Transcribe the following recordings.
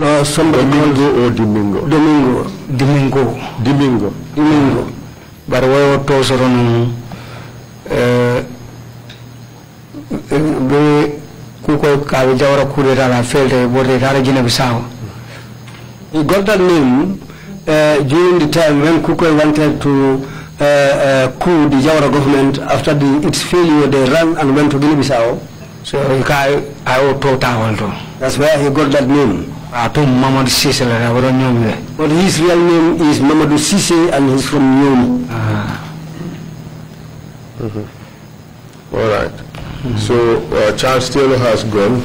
No, somebody Domingo or Domingo? Domingo. But we told Soron Kuko Kavijara Kurera failed a body Rajina Bissau. He got that name during the time when Kuko wanted to coup the Jawara government. After its failure, they ran and went to Guinea-Bissau. So that's where he got that name. But his real name is Mamadou Cissé and he's from Nyomi. All right. So Charles Taylor has gone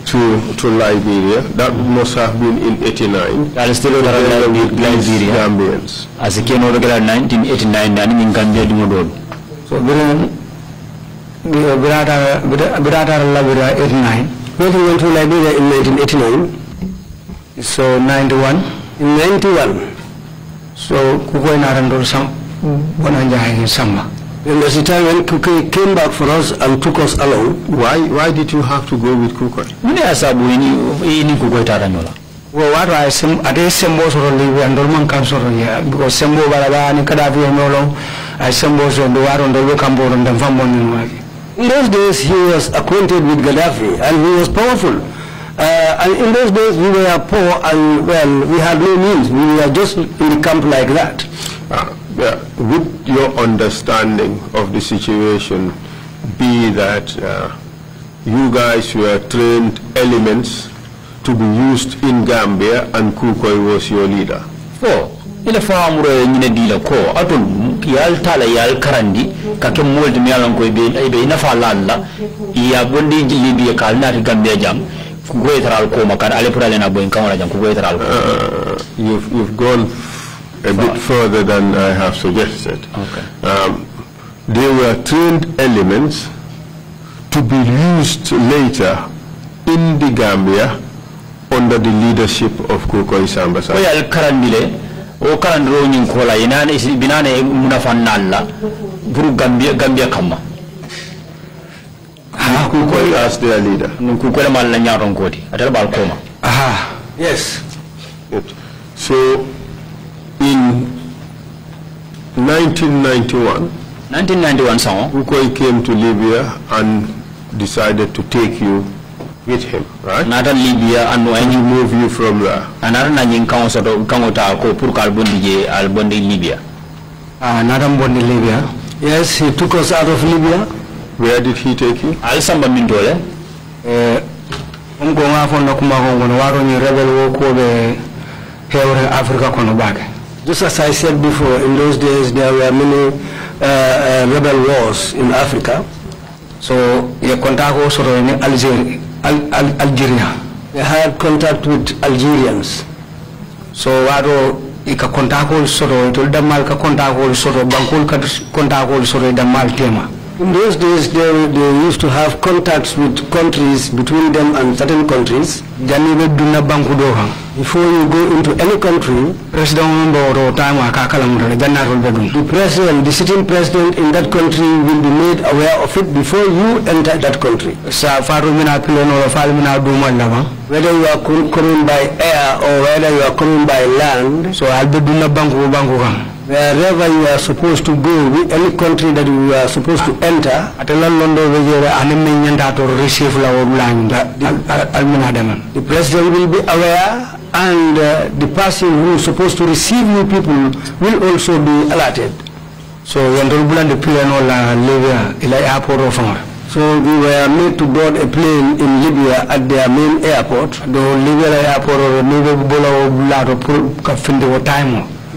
to Liberia. That must have been in 89. Charles Taylor Liberia. Gambians. As a king of 1989, and in Gambia Dumodol. So Birata Liberia 89. When he went to Liberia in 1989. So 91. In 91. So Kuko and Arandol Sam Bonanja in summer. And there's a time when Kuko came back for us and took us along. Why did you have to go with Kuko? Well, what I said, I did Sembo or Libya and Dolman Council here because Sembo Baraba and Kadavi and Nolo, I Sembos on the war on the Wicambo and the Vambon. In those days, he was acquainted with Gaddafi and he was powerful. And in those days, we were poor and, well, we had no means. We were just in the camp like that. Would your understanding of the situation be that you guys were trained elements to be used in Gambia and Kukoi was your leader? Ile faamuro nyine dila ko atul yal tala yal karandi kake molde mi yalan ko be ina fa lalla ya bondi Libya kal nati Gambia jam ku goytaral ko makar ale purale na boy kamara jam ku goytaral ko you've gone a bit further than I have suggested. Okay. They were trained elements to be used later in the Gambia under the leadership of Kukoi Sambasa. Ko yal karandile o karandro nyin ko la inane binane munafanalla buru Gambia kama Kukoi as their leader. Kukoi la mal la nyaron koti atal bal koma. Yes. Good. So in 1991 song Kukoi came to Libya and decided to take you with him, right? Nata Libya and he move you from there. Another nanying council Kangota ko purkal bondi Libya. Nata bondi Libya. Yes, he took us out of Libya. Where did he take you? Al samba mindole. Umgonga fondo kumagongo waro ni rebel wo ko be here Africa kono bage. Just as I said before, in those days there were many rebel wars in Africa. So ye contact also in Algeria. They had contact with Algerians. So waro ika contact also to damal ka contact also bankul ka contact also damal tema. In those days, they used to have contacts with countries, between them and certain countries. Before you go into any country, the president, the sitting president in that country will be made aware of it before you enter that country. Whether you are coming by air or whether you are coming by land, so wherever you are supposed to go, any country that you are supposed to enter, the president will be aware, and the person who is supposed to receive you people will also be alerted. So so we were made to board a plane in Libya at their main airport. The Libya airport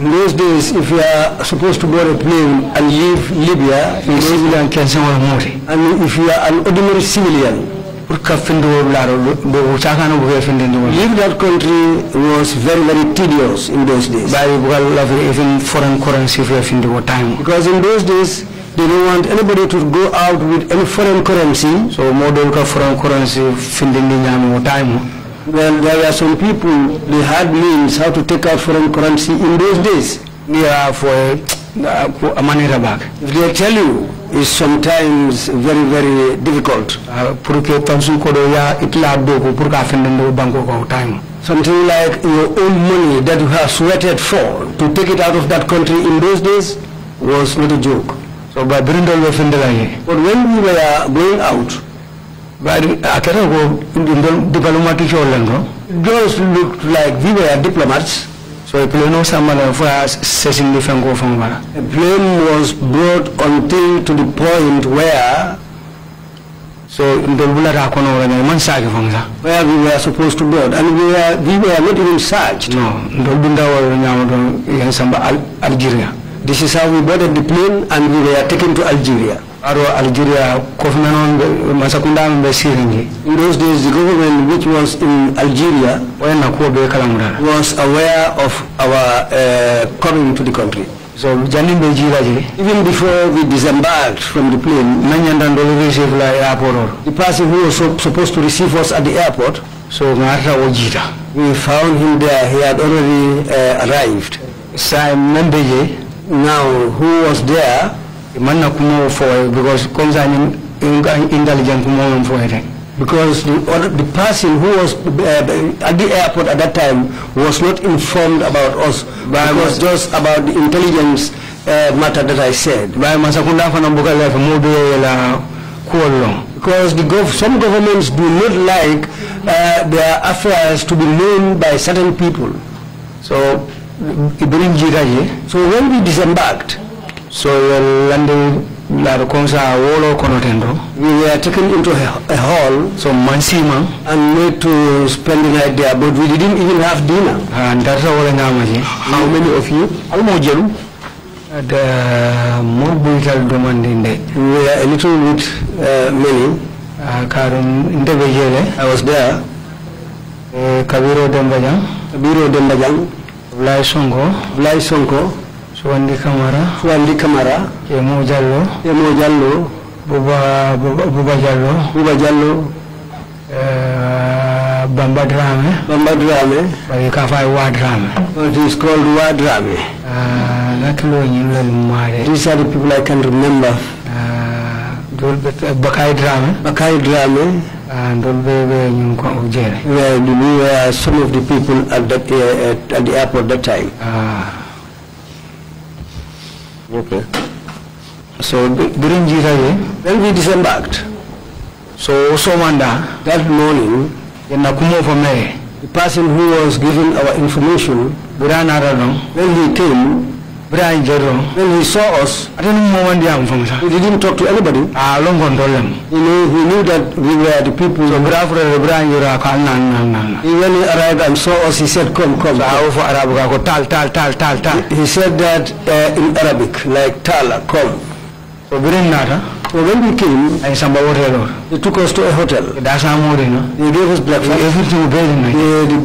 in those days, if you are supposed to board a plane and leave Libya, and if you are an ordinary civilian, leave that country was very, very tedious in those days. Even foreign currency because in those days, they don't want anybody to go out with any foreign currency. So model foreign currency Well, there were some people, they had means how to take out foreign currency in those days. Yeah, for a money back. If they tell you, it's sometimes very, very difficult. something like your own money that you have sweated for, to take it out of that country in those days was not a joke. So by but when we were going out, those looked like we were diplomats. So a plane was brought until to the point where where we were supposed to board, and we were not even searched. No, Algeria. This is how we boarded the plane, and we were taken to Algeria. In those days, the government which was in Algeria was aware of our coming to the country. So even before we disembarked from the plane, the person who was supposed to receive us at the airport, we found him there. He had already arrived. Now, who was there? Because the person who was at the airport at that time was not informed about us. But it was just about the intelligence matter that I said. Because some governments do not like their affairs to be known by certain people. So when we disembarked, we were taken into a hall, and made to spend the night there, but we didn't even have dinner. How many of you? We were a little bit many. I was there. Kabiro Dembajang, Blai Sonko, Suwandi Kamara, Kemo Jallo, Buba Jallo, Bamba Drame, it is called Wadrame. These are the people I can remember. Bakai Drame, and we were some of the people at the airport that time. Okay. So during when we disembarked, that morning, the person who was giving our information, when he came, when he saw us, he didn't talk to anybody. He knew that we were the people. So when he arrived and saw us, he said, come. He said that in Arabic, like Tala, come. So when we came, they took us to a hotel. They gave us breakfast.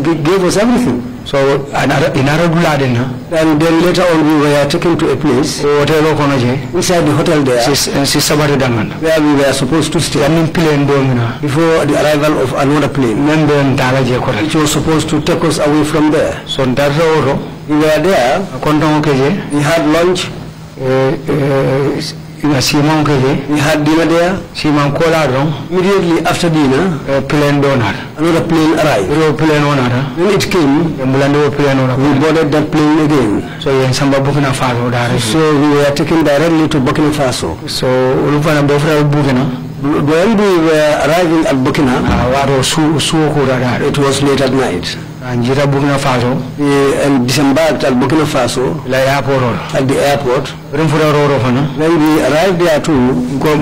They gave us everything. So and then later on we were taken to a place inside the hotel there where we were supposed to stay before the arrival of another plane which was supposed to take us away from there. So we were there. We had lunch. We had dinner there. Immediately after dinner, another plane arrived. When it came, we boarded that plane again. So we were taken directly to Burkina Faso. So when we were arriving at Burkina, it was late at night. And disembarked at Burkina Faso at the airport. When we arrived there too, the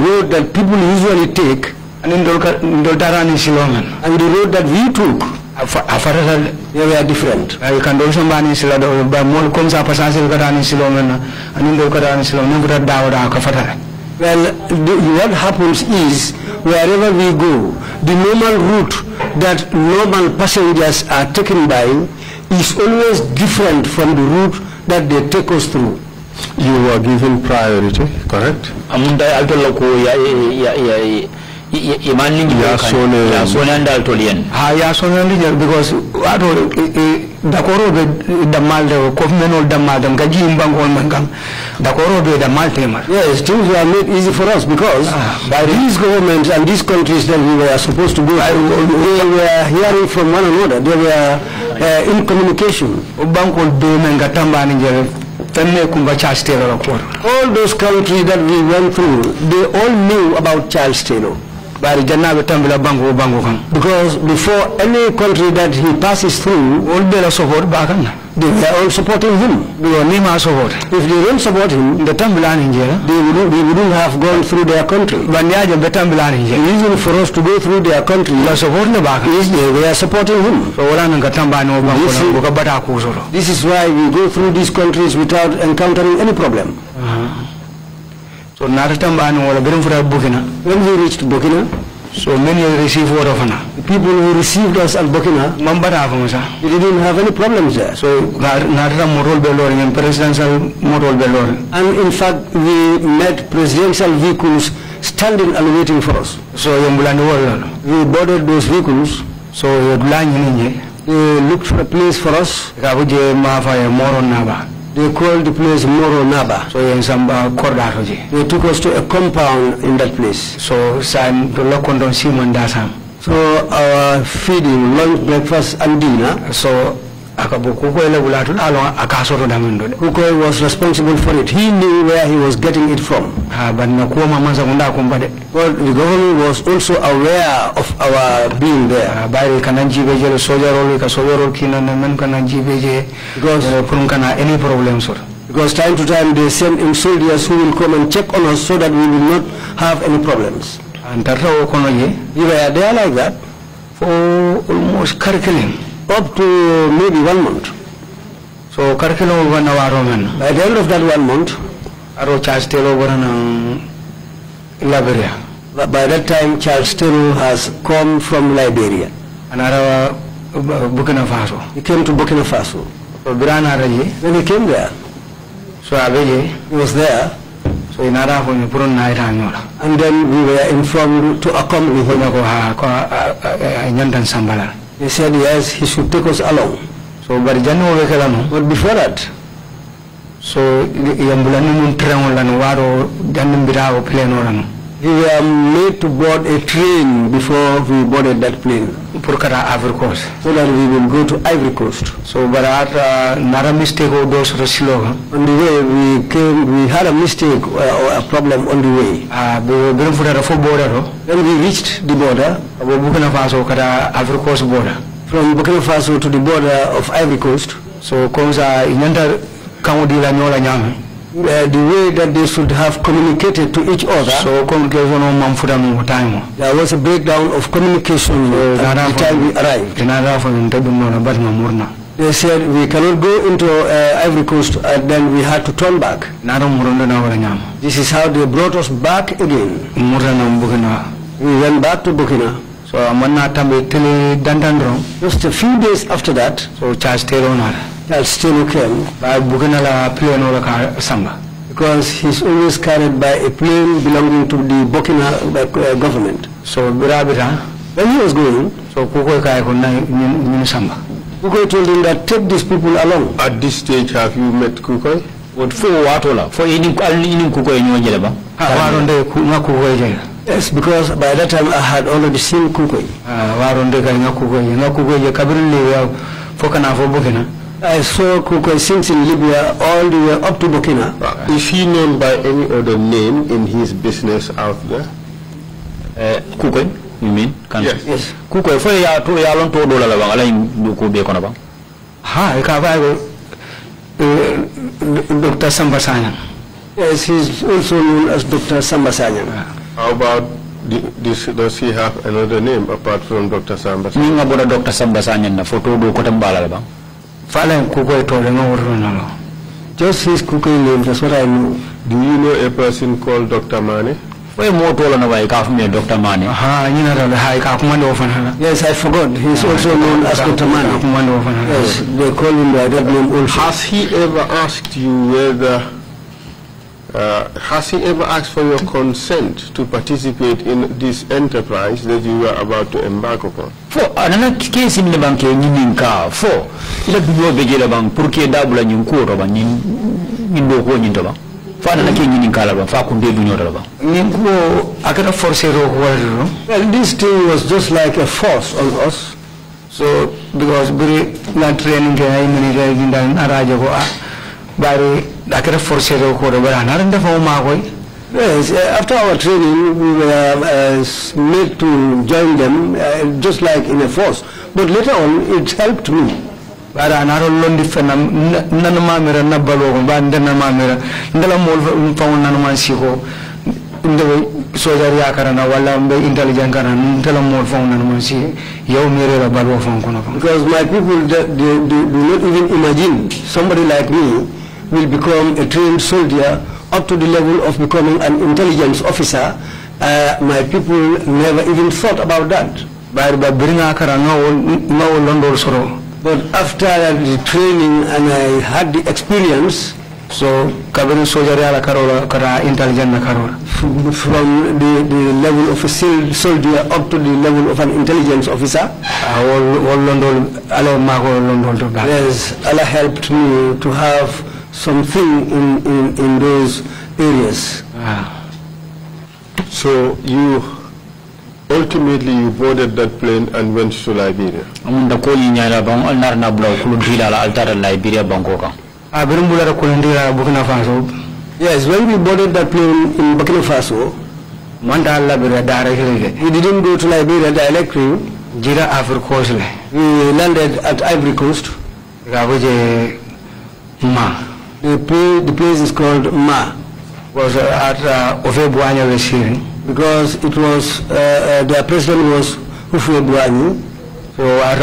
road that people usually take and the road that we took, they were different. Well, what happens is, wherever we go, the normal route that normal passengers are taken by is always different from the route that they take us through. You were given priority, correct? because Dakoro the Malde, Kofmenol the Madam Gajim Bangol Mangam, Dakoro the Maltemer. Yes, things were made easy for us because by these governments and these countries that we were supposed to go, they were hearing from one another, they were in communication. All those countries that we went through, they all knew about Charles Taylor. Because before any country that he passes through, they were all supporting him. If they don't support him, they wouldn't have gone through their country. The reason for us to go through their country is they were supporting him. This is why we go through these countries without encountering any problem. So when we reached Burkina, so many received word of honor. The people who received us at Burkina, we didn't have any problems there. So and in fact, we met presidential vehicles standing and waiting for us. So we boarded those vehicles. So they looked for a place for us. They called the place Moro Naba. So they took us to a compound in that place. So our feeding, lunch, breakfast and dinner. So Kukoi was responsible for it. He knew where he was getting it from. But the government was also aware of our being there. Because time to time they send in soldiers who will come and check on us so that we will not have any problems. And we were there like that for almost curriculum. Up to maybe 1 month. So curriculum by the end of that 1 month, Charles Taylor Liberia. By that time, Charles Taylor has come from Liberia. And Burkina Faso. He came to Burkina Faso. When he came there, so he was there. So and then we were informed to accompany him. He said yes, he should take us along. So but before that, so we were made to board a train before we boarded that plane. So that we will go to Ivory Coast. So but not a mistake on the way we had a mistake or a problem on the way. When we reached the border, Ivory Coast border. From Burkina Faso to the border of Ivory Coast. So the way that they should have communicated to each other. So there was a breakdown of communication at the time we arrived. They said we cannot go into Ivory Coast and then we had to turn back. This is how they brought us back again. We went back to Burkina. So just a few days after that, so Charles Taylor came by because he's always carried by a plane belonging to the Burkina government. So when he was going, so Kukoi told him that take these people along. At this stage, have you met Kukoi? Yes, because by that time I had already seen Kukoi. I saw Kukoi since in Libya all the way up to Burkina. Is he known by any other name in his business out there? Kukoi, you mean? Yes. Yes. Kukoi, for ya to yalon to dola la bang, ala yung ko be kono bang? Ha, Dr. Sambasanyang. Yes, he's also known as Dr. Sambasanyang. How about does he have another name apart from Dr. Sambasanyang? Ninga boda Dr. Sambasanyang na photo do ko tambala la bang? Fala Kukoi to no. Just his Kukoi name, that's what I know. Do you know a person called Dr. Mane? Dr. Mane. Yes, I forgot. He's also known as Dr. Mane. Yes, they call him by that name also. Has he ever asked you whether Has he ever asked for your consent to participate in this enterprise that you were about to embark upon? For another case in the bank, for let me go begin about Purke Dabula in Kuro in the Hon in Toba. For another king in Calaba, Fakunde Bunyoraba. I cannot force it. Well, this thing was just like a force on us. So, because we not training in the Arajago, but I cannot force it. Yes, after our training, we were made to join them just like in a force. But later on, it helped me. But I not only Nanamamira, Nabalo, Bandanamamira, Ndalamol, Faunanamansico, in the Soja Yakarana, Walambe, intelligent and Telamol Faunanamansi, Yomira Balo Faunconova. Because my people do not even imagine somebody like me will become a trained soldier up to the level of becoming an intelligence officer. My people never even thought about that. But after the training and I had the experience, so Kabiri Sojaria Kara intelligent from the level of a soldier up to the level of an intelligence officer. Yes, Allah helped me to have something in those areas. So you ultimately boarded that plane and went to Liberia. Yes, when we boarded that plane in Burkina Faso, we didn't go to Liberia directly. We landed at Ivory Coast. The place is called Ma. Was at Ofebuanya Reshiri because it was their president was Ofebuanya. So at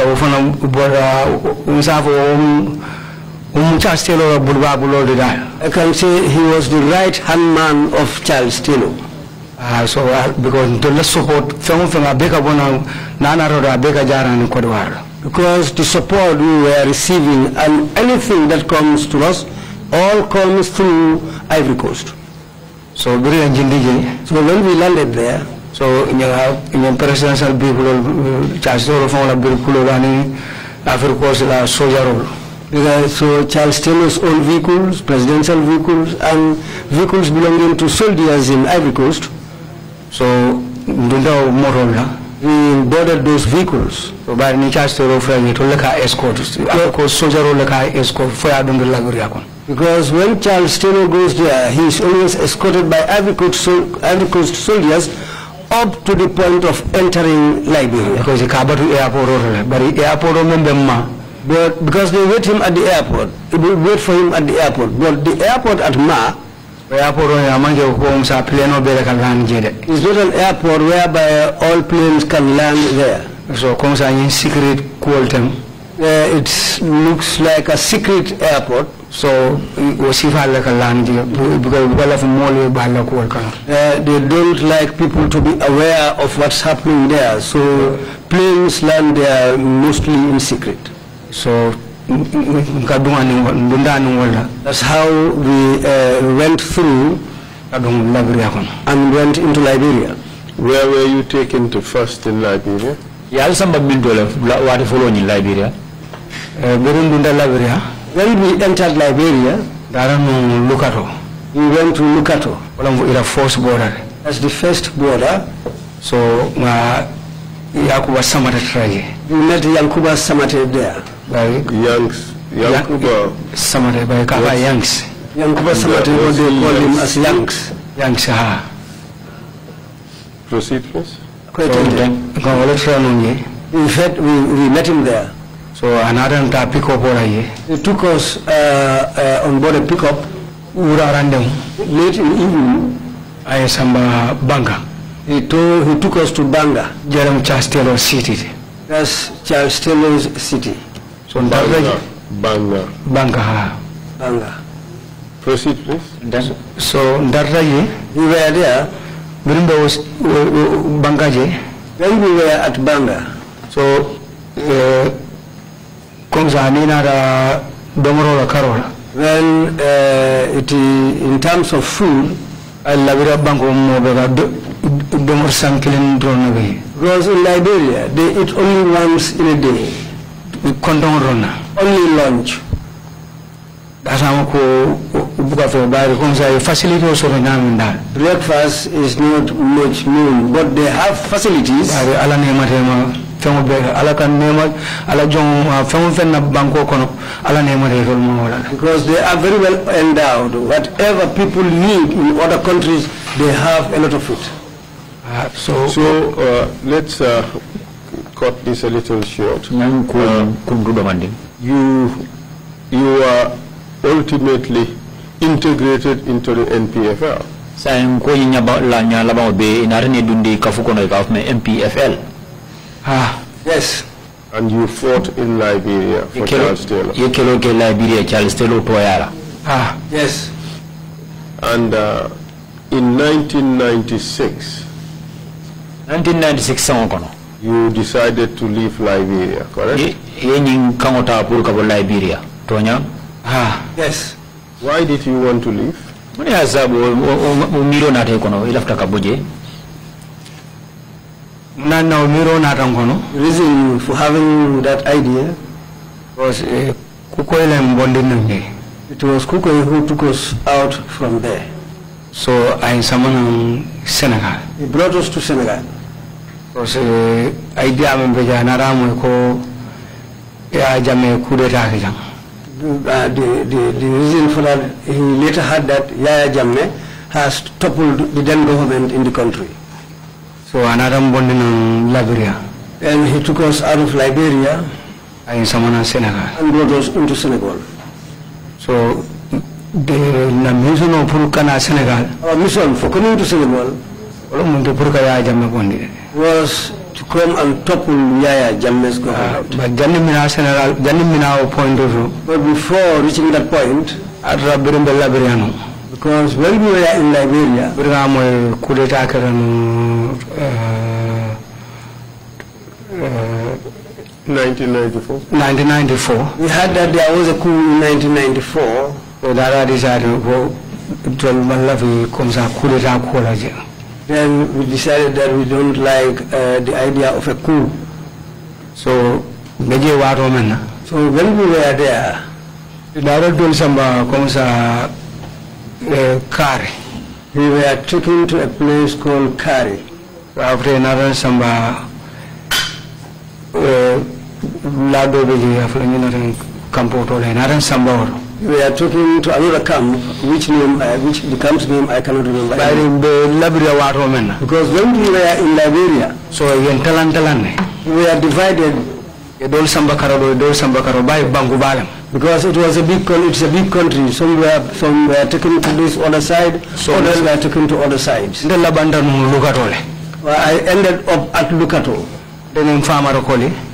I can say he was the right hand man of Charles Taylor. So because the support because the support we were receiving and anything that comes to us all comes through Ivory Coast. So when we landed there, so in presidential people, Ivory Coast soldier. So Charles Taylor's own vehicles, presidential vehicles, and vehicles belonging to soldiers in Ivory Coast. So we boarded those vehicles. So by the Charles Taylor escort, soldier escort for because when Charles Taylor goes there, he is always escorted by Ivory Coast soldiers up to the point of entering Liberia. Because but because they wait him at the airport, they will wait for him at the airport. But the airport at Ma is not an airport whereby all planes can land there. So it looks like a secret airport. So they don't like people to be aware of what's happening there. So planes land there mostly in secret. So that's how we went through and went into Liberia. Where were you taken to first in Liberia? When we entered Liberia, we went to Lukato. That's the first border. So we met Yankuba Samate there. Yankuba Samate by Kaba Yanks. Yankuba Samate, what they call him as Yanks. Yanks, Proceed, please. We met him there. So another pickup he took us on board a pickup. Late in the evening, I samba Banga. He took us to Banga. Charles Taylor City. That's Charles Taylor's city. So Banga. Banga. Proceed, please. So we were there. When we were at Banga, so When in terms of food, because in Liberia, they eat only once in a day. Only lunch. Breakfast is not much known, but they have facilities. Because they are very well endowed. Whatever people need in other countries, they have a lot of it. Let's cut this a little short. You are ultimately integrated into the NPFL. Yes. And you fought in Liberia for Charles Taylor. Yes. And in 1996, you decided to leave Liberia, correct? Yes. Why did you want to leave? Reason for having that idea was it was Kukoy who took us out from there. So I summoned Senegal. He brought us to Senegal. Because idea the reason for that, he later had that Yaya Jammeh has toppled the then government in the country. So another in Liberia. And he took us out of Liberia and someone Senegal and brought us into Senegal. So the mission of Senegal, our mission for coming to Senegal was to come and topple Yaya Jammeh's government. But before reaching that point, because when we were in Liberia, 1994, we heard that there was a coup in 1994. So that decided Then we decided that we don't like the idea of a coup. So when we were there, we were taken to a place called Kari. After another samba we are talking to another camp, which the camp's name I cannot remember. Because when we were in Liberia, so we are divided. Because it was a big country. Some were taken to this other side, others were taken to other sides. I ended up at Lukato.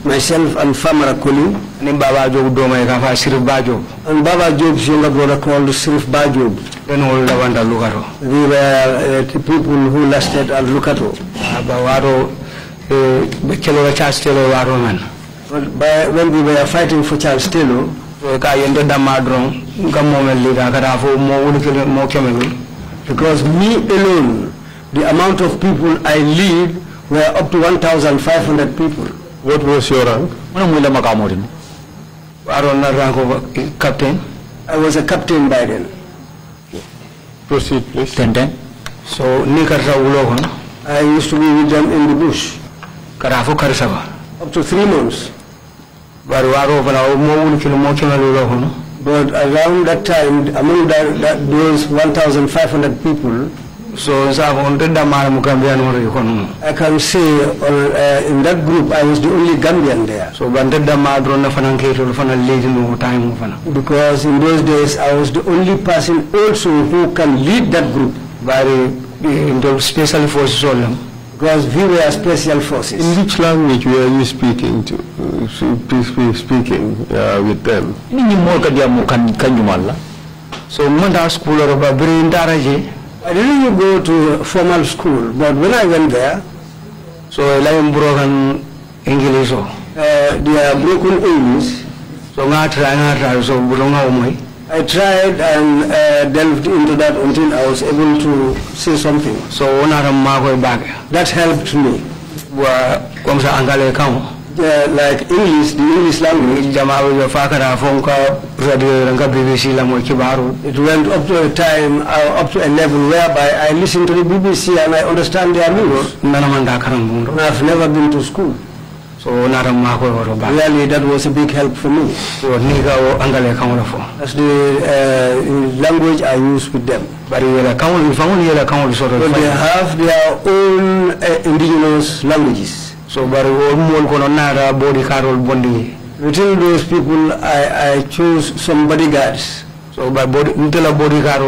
Myself and Farmer Akoli. And Baba Job's younger brother called Sirif Bajob. We were the people who lasted at Lukato. But when we were fighting for Charles Taylor, because me alone, the amount of people I lead were up to 1,500 people. What was your rank? Captain. I was a captain by then. Proceed, please. So I used to be with them in the bush. Up to 3 months. But around that time, among those 1,500 people, so I can say in that group I was the only Gambian there. So because in those days I was the only person also who can lead that group. Into special forces all. Because we were special forces. In which language were you speaking with them? So school I didn't go to formal school, but when I went there, so I am broken English. They are broken English. So I try so I tried and delved into that until I was able to say something. So That helped me. Like English, the English language, it went up to a time, up to a level whereby I listen to the BBC and I understand their news. I've never been to school. So really, that was a big help for me. That's the language I use with them. But they have their own indigenous languages. So within those people, I chose some bodyguards. So by bodyguard,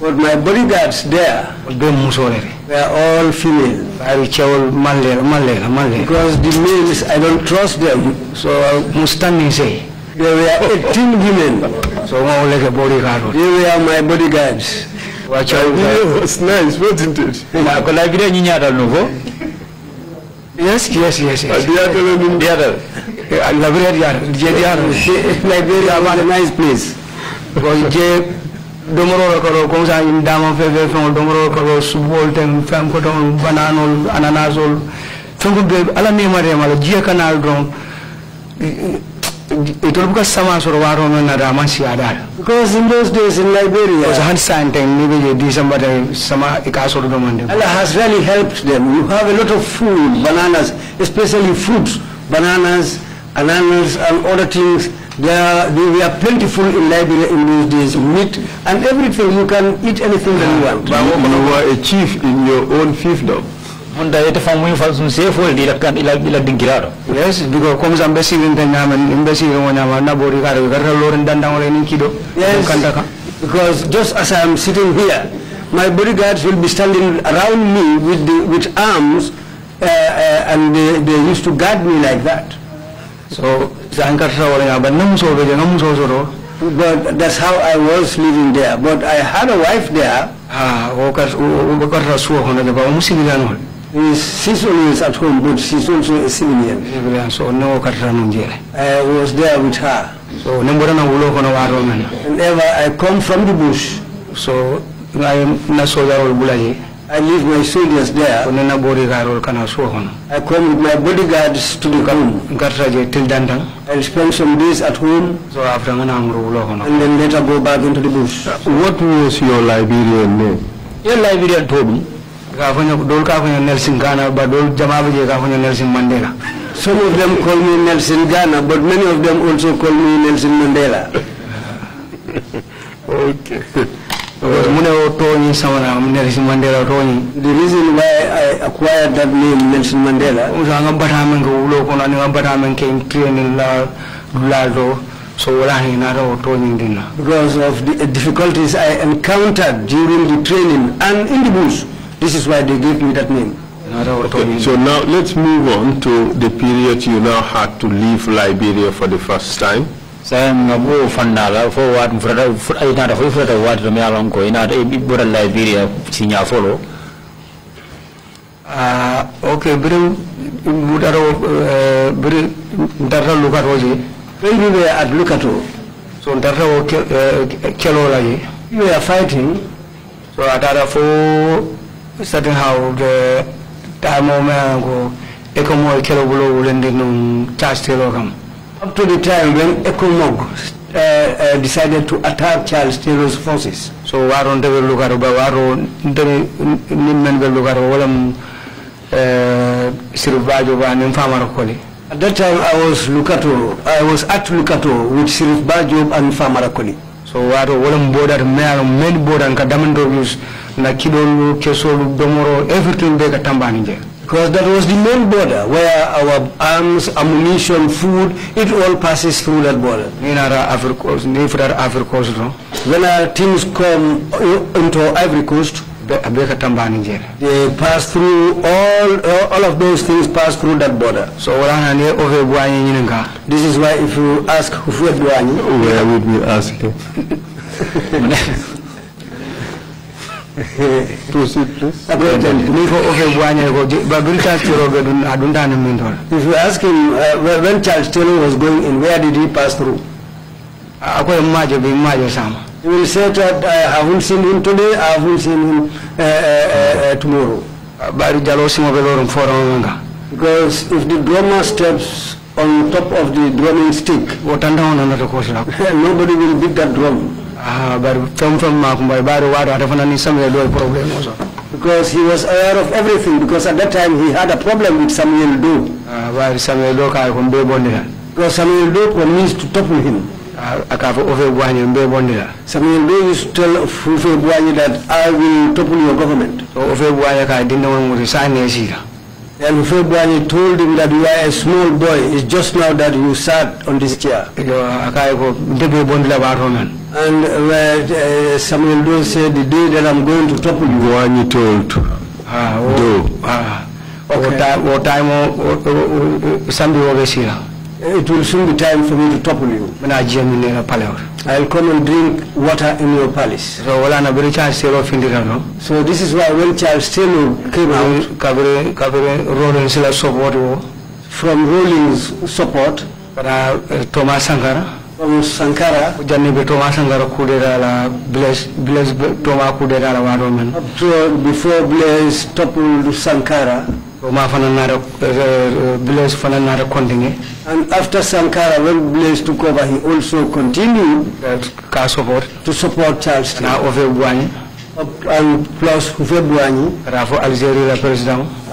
but my bodyguards there were all female. Because the males, I don't trust them. So there were 18 women. So they were my bodyguards. It was nice, wasn't it? Yes. Liberia was a nice place. Domoro karo komsa in dama feve from domoro karo subol ten fam ko don bananol ananasol fungu be ala ne mare mala jia canal don itol buka sama soro waro na da man si adar because in those days in Liberia was hand sign thing maybe December sama ikasoro do mande Allah has really helped them. You have a lot of food, bananas, especially fruits, bananas, ananas and other things. They were plentiful in Liberia in those days, meat and everything. You can eat anything that you want. You were a chief in your own fiefdom. Yes, because because just as I am sitting here, my bodyguards will be standing around me with arms, and they used to guard me like that. So, but that's how I was living there. But I had a wife there. She's always at home, but she's also a civilian. I was there with her. So whenever I come from the bush, so I leave my soldiers there. I come with my bodyguards to the home. I'll spend some days at home, and then later go back into the bush. What was your Liberian name? Your Liberian told me. Nelson Ghana, but Nelson Mandela. Some of them call me Nelson Ghana, but many of them also call me Nelson Mandela. Okay. The reason why I acquired that name, Nelson Mandela, because of the difficulties I encountered during the training and in the bush. This is why they gave me that name. Okay, so now let's move on to the period you now had to leave Liberia for the first time. Okay, when we were at Lukato, so we were fighting. So I got certain how the time go Ecomo Kelobulo and Charles Taylor come. Up to the time when Ecomog decided to attack Charles Taylor's forces. So Waron Devil Lugaro, Waro, Nimman Lugaro, Sirvajo and Farmer Koli. At that time I was at Lukato with Sirif Bajob and Farmer Koli. So Waro Wolam border, main border and Kadamando Nakidolu, Kesolu, Domoro, everything they got Tambani. Because that was the main border where our arms, ammunition, food, it all passes through that border. In our Ivory Coast, when our teams come into Ivory Coast, they pass through all of those things pass through that border. So this is why if you ask where would we ask him? Proceed, please. If you ask him when Charles Taylor was going in, where did he pass through? He will say that I haven't seen him today, I haven't seen him tomorrow. Because if the drummer steps on top of the drumming stick, nobody will beat that drum. Because he was aware of everything, because at that time he had a problem with Samuel Doe. Because Samuel Doe promised to topple him. Samuel Doe used to tell Fufe Bwanye that I will topple your government. And Fufe Bwanye told him that you are a small boy, it's just now that you sat on this chair. And Samuel Doe said, the day that I'm going to topple you. Bwanye told Doe. It will soon be time for me to topple you. I'll come and drink water in your palace. So this is why when Charles Taylor came out from Rawlings' support, Thomas Sankara, from Sankara, before Blaise toppled Sankara, and after Sankara, when Blaise took over, he also continued to support Charles Taylor. And plus Houphouët Boigny,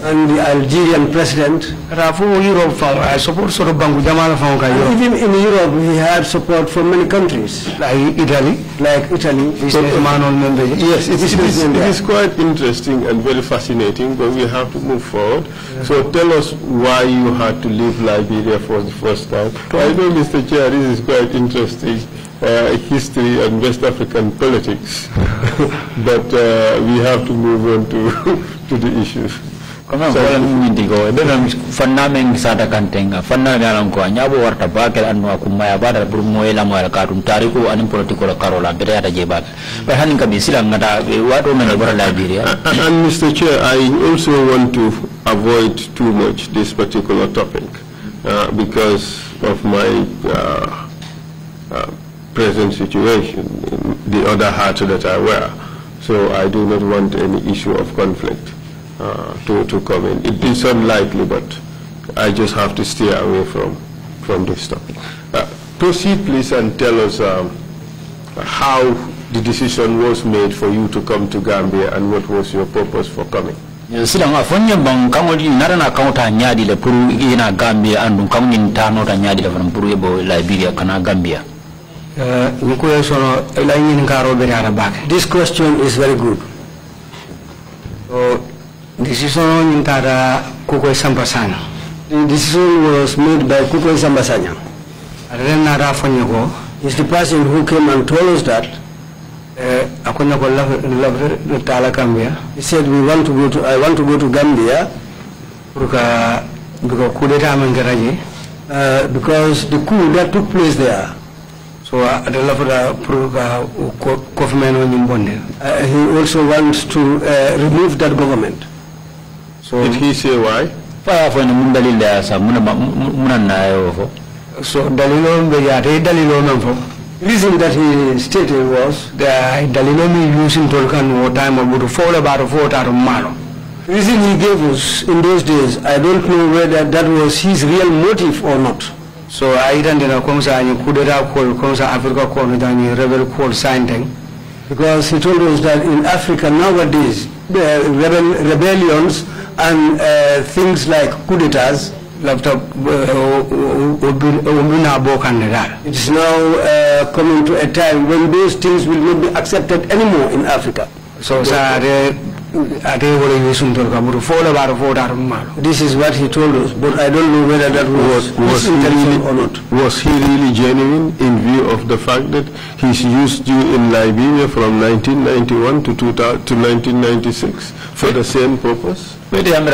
and the Algerian president. Even in Europe, he had support from many countries. Like Italy. Yes, it is quite interesting and very fascinating, but we have to move forward. So tell us why you had to leave Liberia for the first time. I know, Mr. Chair, this is quite interesting. History and West African politics, but we have to move on to the issues. And Mr. Chair, I also want to avoid too much this particular topic because of my present situation, the other hat that I wear. So I do not want any issue of conflict to come in. It is unlikely, but I just have to stay away from this topic. Proceed, please, and tell us how the decision was made for you to come to Gambia and what was your purpose for coming. Silanga fonya bang kangoli narana kaunta nyadi le puru ina Gambia andu kangin tano ta nyadi le puru ebo Liberia kana Gambia. This question is very good. So, the decision was made by Kuko Sambasanya. He's the person who came and told us that. He said, I want to go to Gambia because the coup that took place there. So he also wants to remove that government. So did he say why? So the reason that he stated was that the reason he gave us in those days, I don't know whether that was his real motive or not. So I didn't know Africa rebel call signing, because he told us that in Africa nowadays the rebellions and things like coup d'etats it is now coming to a time when those things will not be accepted anymore in Africa. So this is what he told us, but I don't know whether that was his intention or not. Was he really genuine in view of the fact that he's used you in Liberia from 1991 to 1996 for the same purpose? We stated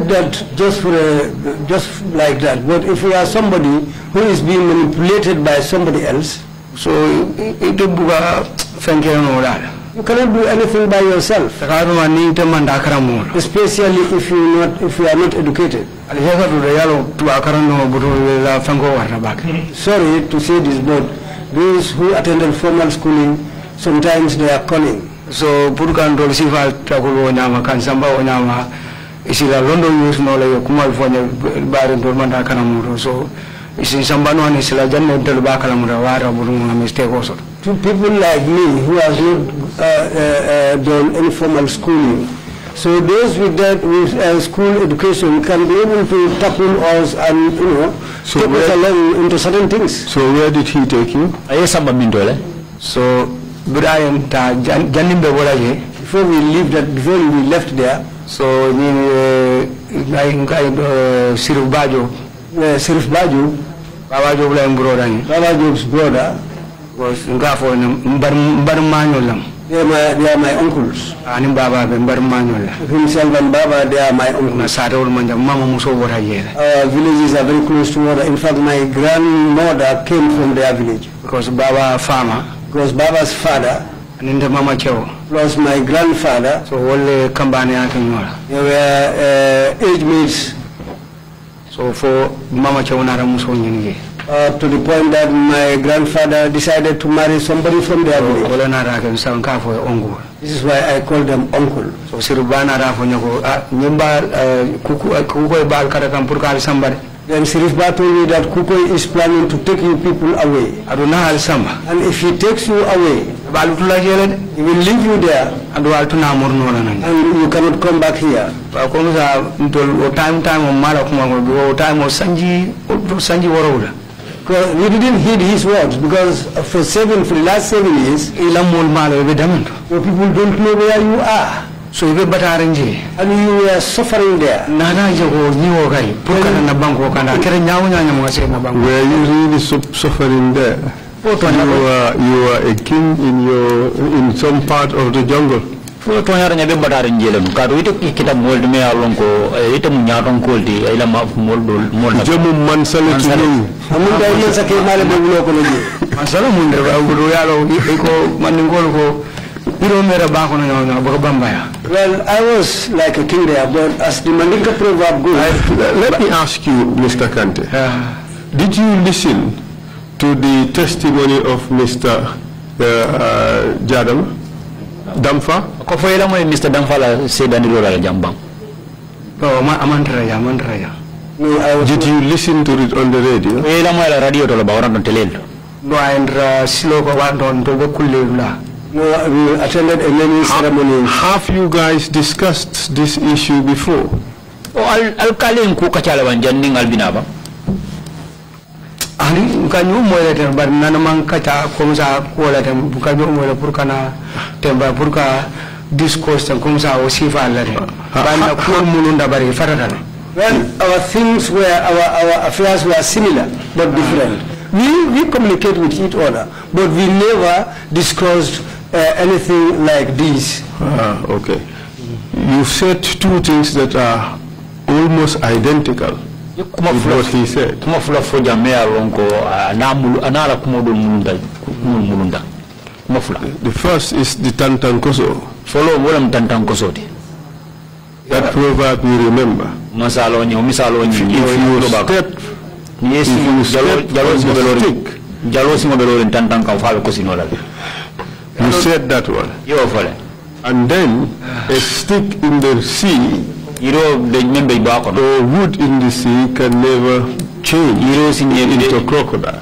that just like that. But if you are somebody who is being manipulated by somebody else, So it buga fenke no that. You cannot do anything by yourself, especially if you are not educated. Sorry to say this, but those who attended formal schooling, sometimes they are calling. So Purkan Sifa Takulo Nyama Kansamba Onyama isila London use no like Kumal Fonya Barin Dormanda Kanamuro. So isi Sambano and Isla Janet del Bakalamura Wara Buruma mistake also. To people like me who have not done any formal schooling, so those with that school education can be able to tackle us and take us along into certain things. So where did he take you? So Brian Janimbe Wolaje, before we left there, so Sirif Bajo, Babajo Babajo's brother was Ngafo Mbarmanulam. They are my uncles. Anim Baba Mbarmanulam. Himself and Baba, they are my uncles. Mama Muso Our villages are very close to water. In fact, my grandmother came from their village. Because Baba farmer. Because Baba's father. And in the Mama Chow. Plus my grandfather. So all the Kambani they were age mates. So for Mama Chow Nara Muso to the point that my grandfather decided to marry somebody from their village. This is why I call them uncle. So Sirubana Rafonyako, then Sirifba told me that Kukoi is planning to take you people away. And if he takes you away, he will leave you there. And you cannot come back here. We didn't heed his words because for the last 7 years, people don't know where you are. So you and you were suffering there. Were you really suffering there? You were a king in some part of the jungle. Well, I was like a king there, but as the Mandinka proverb goes... Let me ask you, Mr. Kanteh, did you listen to the testimony of Mr. Damfa? Mr. Damfa said that did you listen to it on the radio? No, we attended a naming ceremony. Have you guys discussed this issue before? Well, our affairs were similar but different. We communicate with each other, but we never discussed anything like this. Okay. You said two things that are almost identical with what he said. The first is the Tantankoso. That proverb you remember. If you step you said that one. And then a stick in the sea or wood in the sea can never change into a crocodile.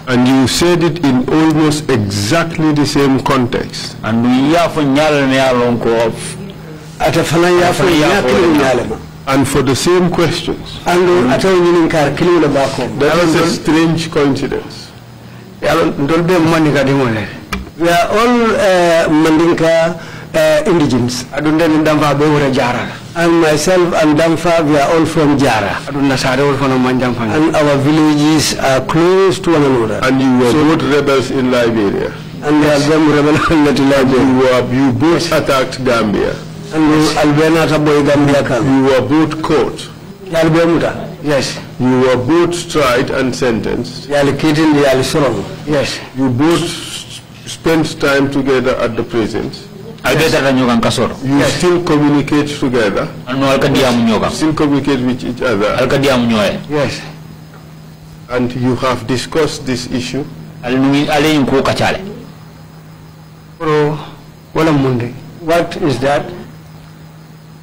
And you said it in almost exactly the same context. And for the same questions. That is a strange coincidence. We are all Mandinka indigens. And myself and Damfa, we are all from Jara. And our villages are close to one another. And you were both rebels in Liberia. And they are them rebels in Liberia. You both attacked Gambia. And you were both caught. Yes. You were both tried and sentenced. Yes. You both spent time together at the prisons. You still communicate together. Still communicate with each other. Yes. And you have discussed this issue. What is that?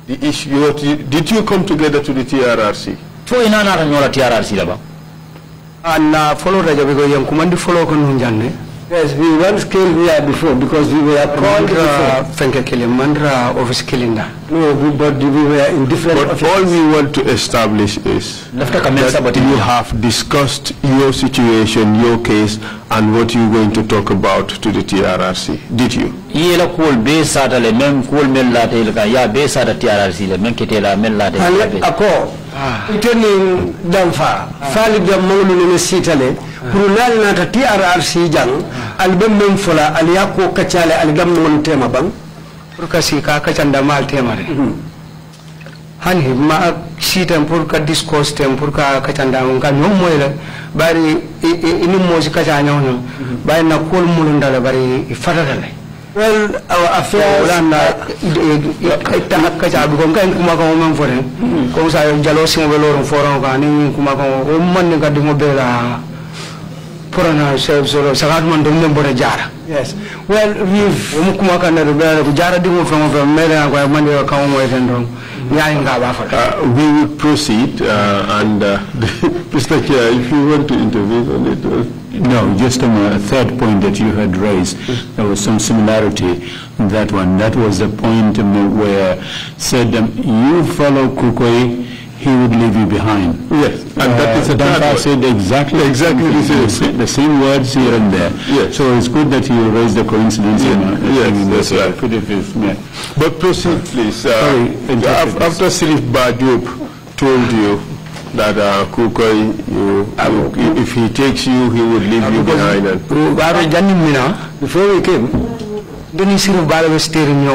The issue. Did you come together to the TRRC? And follow the yes, we once came here before because we were called Mandra office killing. No, but we were in different offices. All we want to establish is that you have discussed your situation, your case, and what you're going to talk about to the TRRC. Did you? Returning Damfa, Falib the Mongolin Sitale, Purunal Nata TRRC Jang, Album Fola, Aliako Kachale, Algamon Temabang, Purkasika Kachandamal Temare. Hani, Ma Sit and Purka discourse Tempurka Kachandamka, no more, Bari Inimos Kachano, by Nakul Mulundala, Bari Faradale. Well, our affairs and for him. Because I am jealous of the forum, and Kumako, Money got the Mobile Purana selves or Sagatman Dumbo Jara. Yes. Well, we've Kumaka and the Jara Dimo from Mera, where money are come with and we will proceed, and Mr. Chair, if you want to intervene on it. No, just on a third point that you had raised, there was some similarity in that one. That was the point where said you follow Kukoi, he would leave you behind. Yes, and that is a Danfa said exactly the same words here and there. Yes. So it's good that you raised the coincidence. Yes, that's right. But proceed, please. After Sirif Bajub told you that Kukoi, if he takes you, he would leave you behind. Before we came, Balo was steering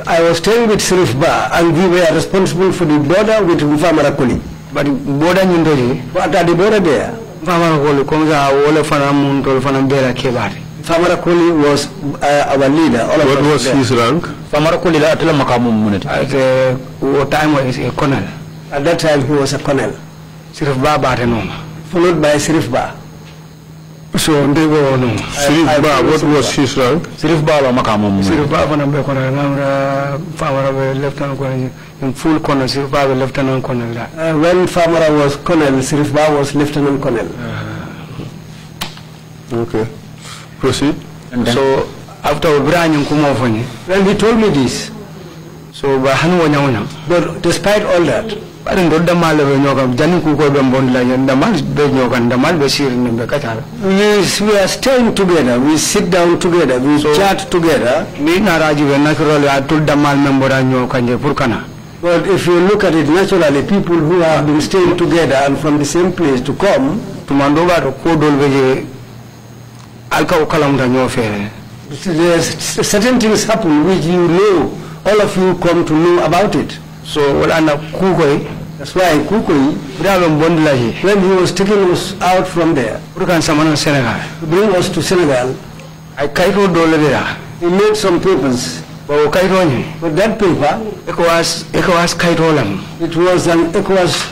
I was staying with Sirif Ba, and we were responsible for the border with Mfamarakoli. But border Nindoji, what are the border there? Mfamarakoli comes out all of Fanamun, Fanambera Kebari. Famarakoli was our leader. What was his rank? Famarakoli at Makamun. At what time was a colonel. At that time he was a colonel. Sirif Ba Batanoma. Followed by Sirif Ba. So they were no. Sirif Ba, what was his rank? Sirif Ba Makamum. Sirif Ba Famara Lieutenant Colonel in full colonel, Sirif Ba Lieutenant Colonel. When Famara was colonel, Sirif Ba was Lieutenant Colonel. Okay. Proceed. So after Brian Kumofani, when he told me this, so but despite all that, we were staying together, we sit down together, we chat together. But if you look at it naturally, people who have been staying together and from the same place to come, there's certain things happen which you know, all of you come to know about it. So that's why Kukoi, when he was taking us out from there, to bring us to Senegal, he made some papers. But that paper, it was an ECOWAS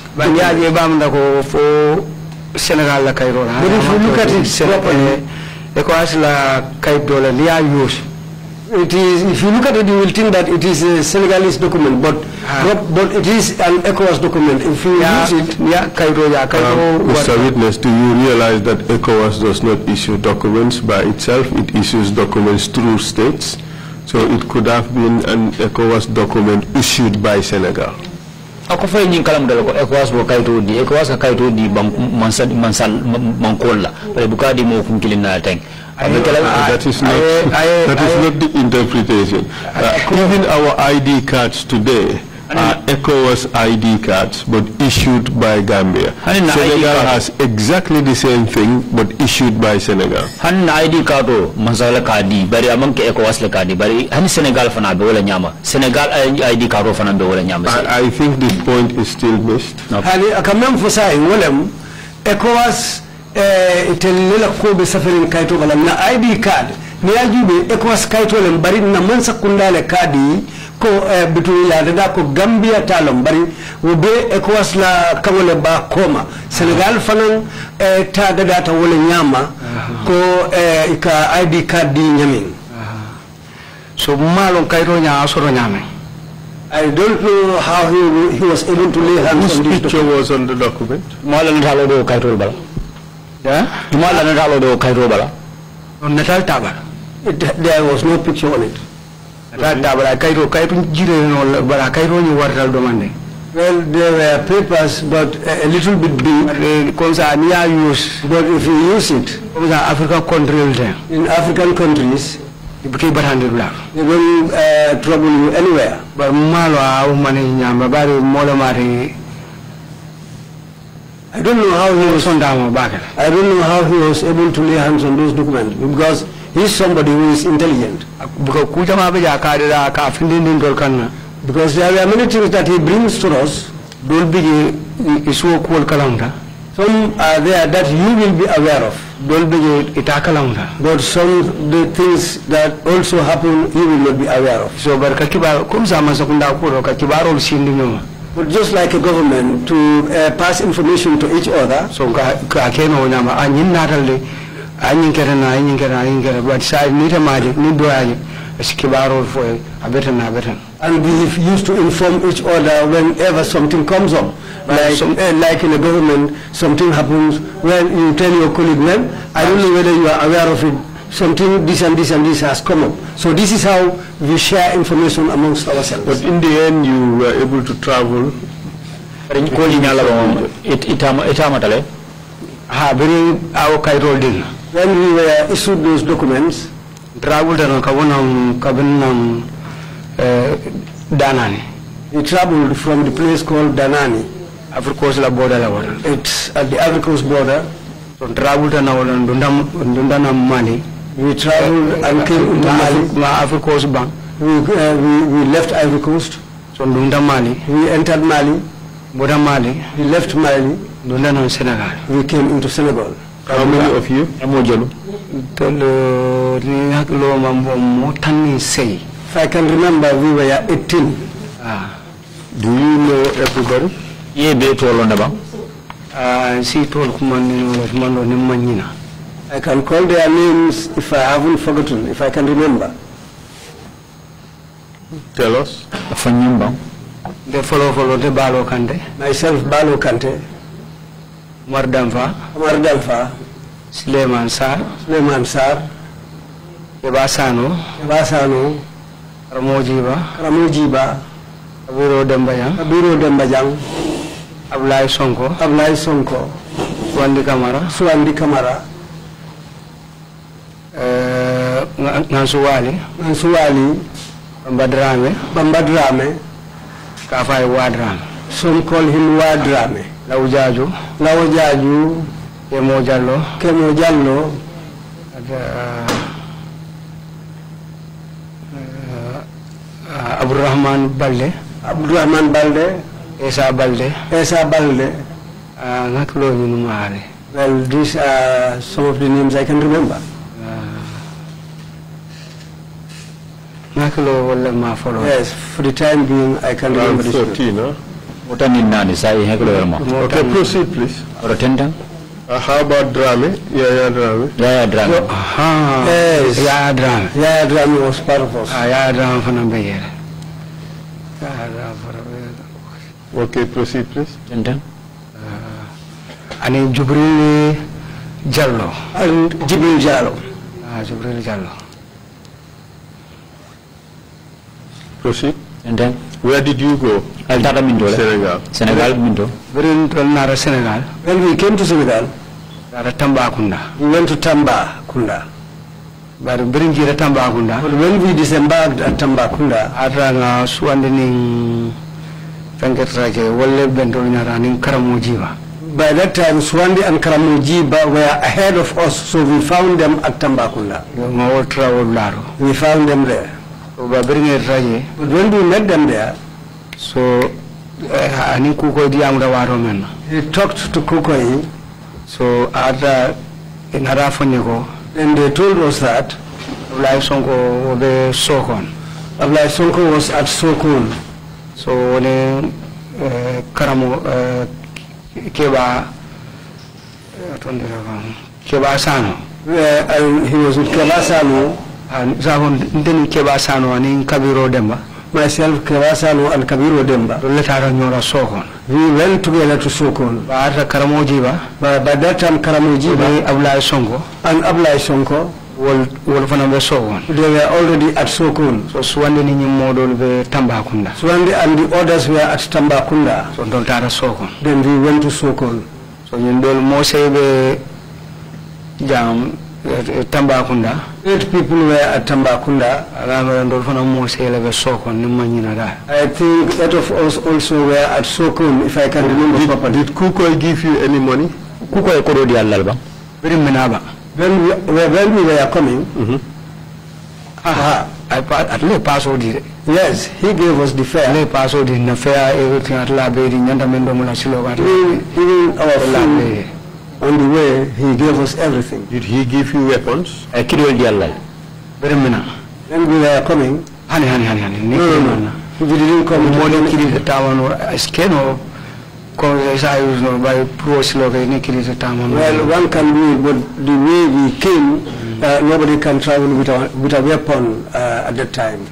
for Senegal. But if you look at it properly, it is, if you look at it, you will think that it is a Senegalese document, but it is an ECOWAS document. If you use it, Mr. Witness, do you realize that ECOWAS does not issue documents by itself? It issues documents through states. So it could have been an ECOWAS document issued by Senegal. Ako fa yin kalam dala ko ECOWAS bo kayto di ECOWAS ka kayto di mansal mankolla pare bukadi mo kum kilina teng. That is not the interpretation. Even our ID cards today are ECOWAS ID cards, but issued by Gambia. Senegal has exactly the same thing, but issued by Senegal. ID card masala kadi bari amang ke ECOWAS la kadi bari Senegal fana be wala nyama. Senegal ID card fana be wala nyama. I think this point is still missed. Hani akamem fosa ingolem ECOWAS itelela ko be safarin kaito bala na ID card ni ajibe ECOWAS kaito le bari na mansa kundale kadi ko bitu ya dada ko Gambia talom bari wobe ECOWAS la kawole ba koma Senegal fanan ta dada ta wole nyama ko ika ID card di nyamin so malon kaito nya asoro nyame. I don't know how he was able to lay hands on this picture was on the document. Malan thalo do kaito bala. Yeah? Malan thalo do kaito bala. On natal tabar. There was no picture on it. Natal tabar kaito jire no bala kaito ni wartal domande. Well, there were papers, but a little bit big. But if you use it in African countries, they will trouble you anywhere. But I don't know how he was able to lay hands on those documents because he's somebody who is intelligent. Because there are many things that he brings to us. Some are there that you will be aware of. But some the things that also happen you will not be aware of. So, but just like a government to pass information to each other. So and we used to inform each other whenever something comes up. Like in a government, something happens, well, you tell your colleague, well, I don't know whether you are aware of it, something, this and this and this has come up. So this is how we share information amongst ourselves. But in the end, you were able to travel. When we were issued those documents, we traveled from the place called Danani. It's at the Ivory Coast border. We traveled and came into Mali. We left Ivory Coast. We entered Mali. We left Mali. We came into Senegal. How many of you? If I can remember, we were 18. Do you know everybody? I can call their names if I haven't forgotten, if I can remember. Tell us. They follow the Balo Kanteh. Myself, Balo Kanteh. Mardamfa. Suleiman Sar. Ebasano. Ramojiba. Abiro Dembajang. Ablai Sonko. Suandi Kamara. Nansuwali. Bambadrame. Kafai Wadrame. Some call him Wadrame. Laujaju. Kemo Jallo. Abdurrahman Balde. Esa Balde. Well, these are some of the names I can remember. Yes, for the time being, I can remember this. 13, huh? Okay, proceed, please. How about Drame? Yaya Drame. Yes. Yaya Drame was part of us. Okay, proceed, please. And Jibril Jallo. Proceed. And then? Where did you go? Senegal. Senegal. When we came to Senegal, we went to Tambacounda. But when we disembarked at Tambacounda, Trrc wale bentolina running Karamojiba. By that time, Swandi and Karamojiba were ahead of us, so we found them at Tambakunda. We found them there. But when we met them there, so he talked to Kukoi. So then they told us that Ablai Sonko was at Sokon. So when Karamo Keba Sano, he was with Kebasano, and then Kebasano and in Kabiro Demba. Myself, Kebasano and Kabiro Demba. We went together to Sokon. By that time, Karamojiba and Ablai Sonko they were already at Sokon. So Swandi Tambakunda. Swandi and the others were at Tambakunda. So don't Sokon. Then we went to Sokon. So you know Mose Jam Tambakunda. 8 people were at Tambakunda. I think 8 of us also were at Sokon, if I can remember properly. Did Kukoi give you any money? Kukoi Korodi Alba. Very Menaba. When we were coming, I at least password. Yes, he gave us the fare. Even our food on the way, he gave us everything. Did he give you weapons? When we were coming, no. We didn't come to well, one can do it, but the way we came, nobody can travel with a weapon at that time.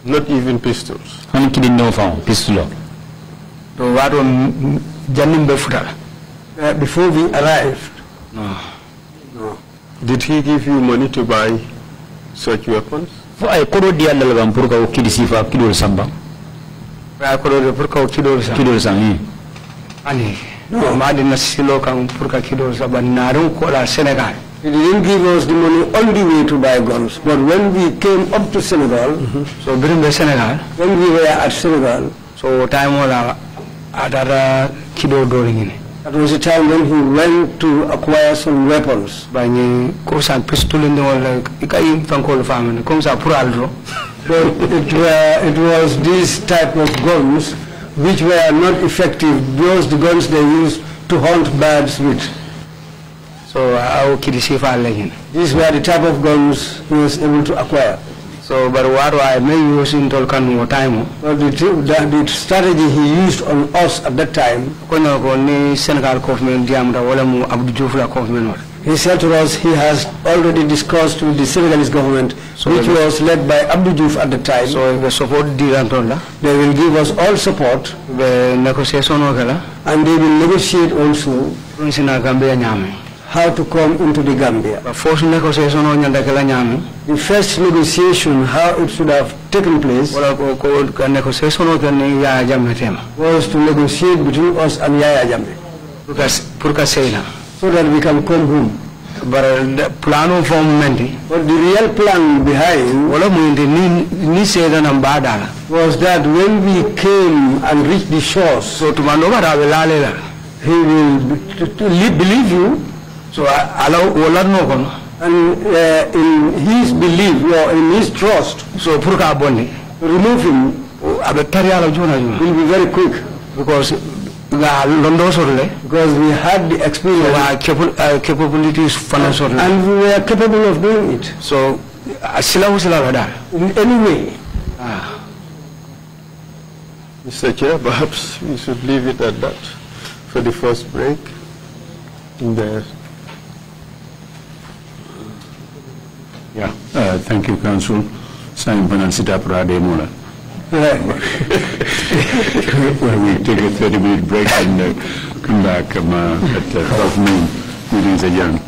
Not even pistols? Pistol. Before we arrived, no. Did he give you money to buy such weapons? I could deal with Purka Kidisifa Kidul Samba. I could have Kidul Sami. No, Madina Silo can Purka Kidul Saba, Naru Kola, Senegal. He didn't give us the money all the way to buy guns, but when we came up to Senegal, so during the Senegal, when we were at Senegal, so time was at Kido Doring. That was the time when he went to acquire some weapons. By the course and pistol in the world, like a family, comes a Puraldo. But it was this type of guns which were not effective. Those the guns they used to hunt birds with. So our Kidisifa legend. These were the type of guns he was able to acquire. So, but what I may use in Tolkien time. But the strategy he used on us at that time, he said to us he has already discussed with the Senegalese government, so which was led by Abdou Diouf at the time. So the support they will give us all support, and they will negotiate also how to come into the Gambia. The first negotiation, how it should have taken place, was to negotiate between us and Yaya Jammeh, so that we can come home. But the plan of but the real plan behind was that when we came and reached the shores, so to he will believe you. So allow and in his belief or in his trust, so remove him will be very quick, because we had the experience capabilities and we were capable of doing it. So in any way. Mr. Chair, perhaps we should leave it at that for the first break. Yeah, thank you, Council. Where we take a 30-minute break and come back at 12 noon. Meetings adjourned.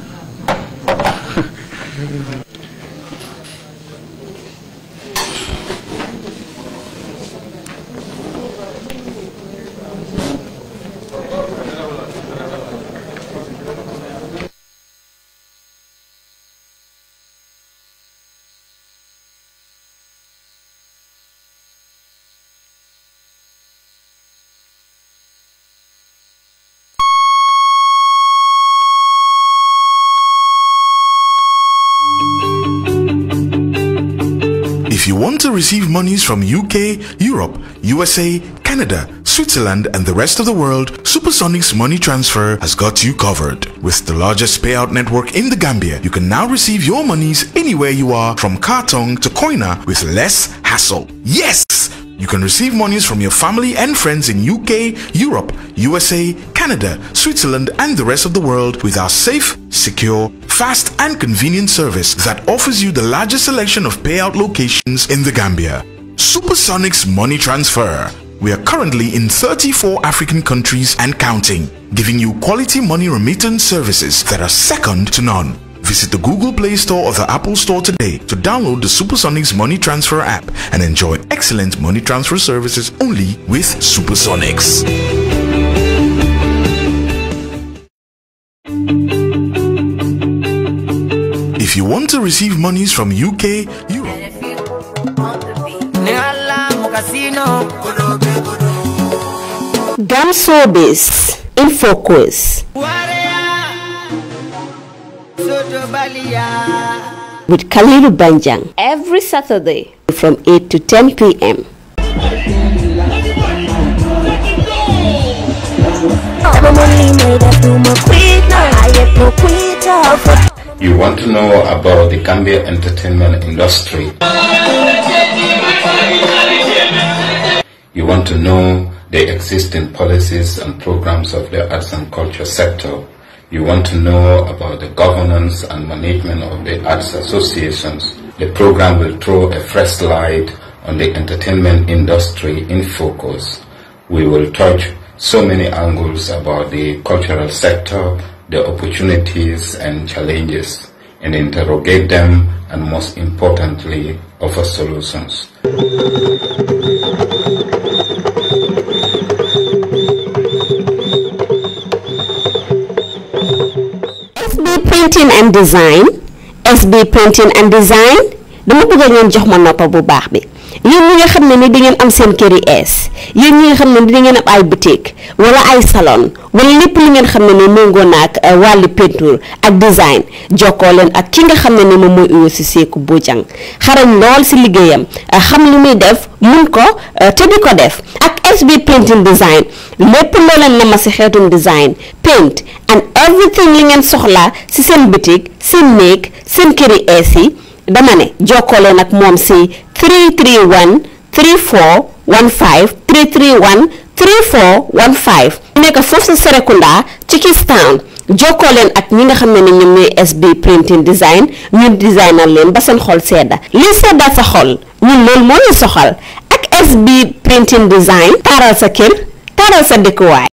want to receive monies from UK, Europe, USA, Canada, Switzerland, and the rest of the world, Supersonic's money transfer has got you covered. With the largest payout network in the Gambia, you can now receive your monies anywhere you are, from Kartong to Koina, with less hassle. Yes! You can receive monies from your family and friends in UK, Europe, USA, Canada, Switzerland, and the rest of the world with our safe, secure, fast, and convenient service that offers you the largest selection of payout locations in the Gambia. Supersonic's money transfer. We are currently in 34 African countries and counting, giving you quality money remittance services that are second to none. Visit the Google Play Store or the Apple Store today to download the Supersonic's Money Transfer app and enjoy excellent money transfer services only with Supersonics. If you want to receive monies from UK, Europe, Gamsobis in focus with Kalilu Banjang every Saturday from 8 to 10 p.m. You want to know about the Gambia entertainment industry. You want to know the existing policies and programs of the arts and culture sector. You want to know about the governance and management of the arts associations. The program will throw a fresh light on the entertainment industry in focus. We will touch so many angles about the cultural sector, the opportunities and challenges, and interrogate them, and most importantly, offer solutions. Printing and design, SB printing and design, dama bëgg ngeen jox ma noppa bu baax bi. Yeen ñi nga xamne ni di ngeen am seen kër yi es, yeen ñi nga xamne di ngeen am ay boutique wala ay salon, wala lepp li ngeen xamne ni mengo nak wali peinture ak design, joko len ak ki nga xamne ni mom moy Uyosi Seku Bojang. Xarañ lool ci liggéeyam, xam li muy def, mun ko te di ko def. Ak SB printing design, lepp lo len na ma ci xéetum design, paint and everything li ngeen soxla ci seen boutique, seen néeg, seen kër yi es yi, dama ne jokkoo leen ak moom ci 331 3415 331 3415 nekk foofu ci Serekunda ci Kistown. Jokkoo leen ak ñi nga xam ne ñoom ñooy SB printing design, ñu designal leen ba seen xol sedda. Li sedda sa xol ñun loolu moo ñu soxal ak SB printing design. Taaral sa kër, taaral sa dëkkuwaay.